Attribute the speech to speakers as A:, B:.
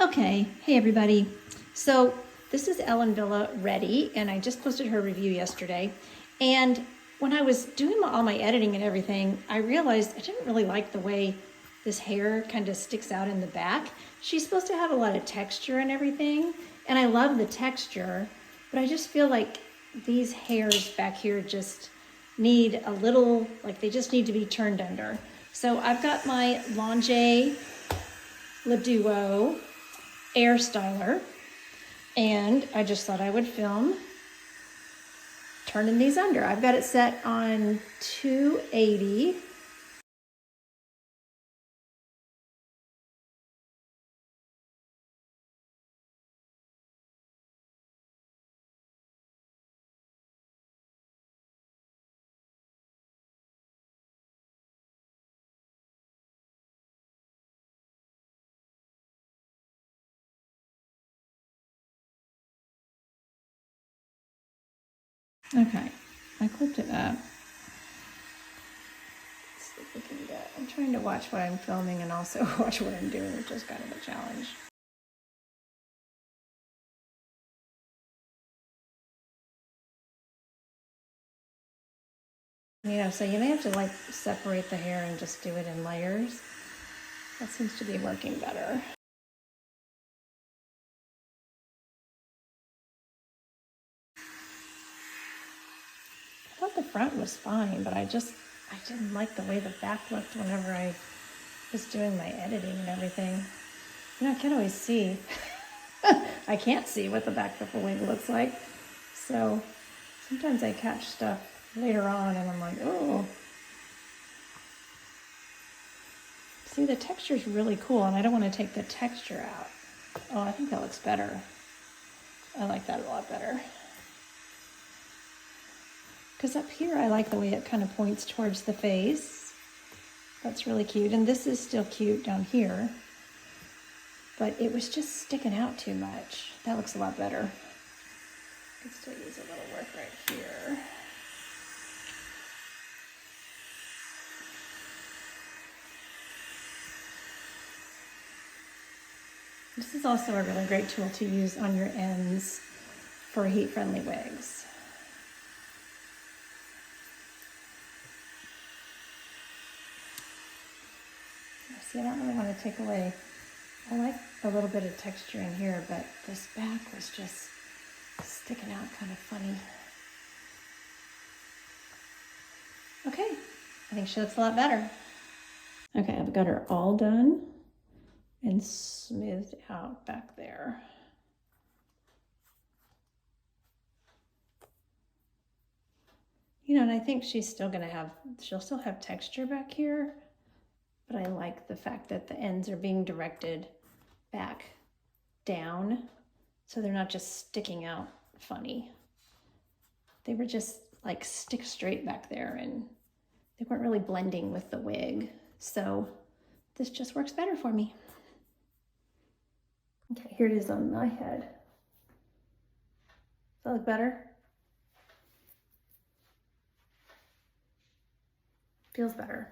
A: Okay, hey everybody. So this is Ellen Wille Ready, and I just posted her review yesterday. And when I was doing all my editing and everything, I realized I didn't really like the way this hair kind of sticks out in the back. She's supposed to have a lot of texture and everything, and I love the texture, but I just feel like these hairs back here just need a little, like they just need to be turned under. So I've got my Lange Duo air styler, and I just thought I would film turning these under. I've got it set on 280. Okay, I clipped it up. Let's see if we can get, I'm trying to watch what I'm filming and also watch what I'm doing, which is kind of a challenge. You know, so you may have to like separate the hair and just do it in layers. That seems to be working better. I thought the front was fine, but I didn't like the way the back looked whenever I was doing my editing and everything. You know, I can't always see. I can't see what the back of the wig looks like. So sometimes I catch stuff later on and I'm like, oh. See, the texture's really cool and I don't want to take the texture out. Oh, I think that looks better. I like that a lot better. Because up here, I like the way it kind of points towards the face. That's really cute. And this is still cute down here. But it was just sticking out too much. That looks a lot better. I could still use a little work right here. This is also a really great tool to use on your ends for heat-friendly wigs. See, I don't really want to take away, I like a little bit of texture in here, but this back was just sticking out kind of funny. Okay, I think she looks a lot better. Okay, I've got her all done and smoothed out back there. You know, and I think she's still gonna have, she'll still have texture back here, but I like the fact that the ends are being directed back down, so they're not just sticking out funny. They were just like stick straight back there and they weren't really blending with the wig. So this just works better for me. Okay, here it is on my head. Does that look better? Feels better.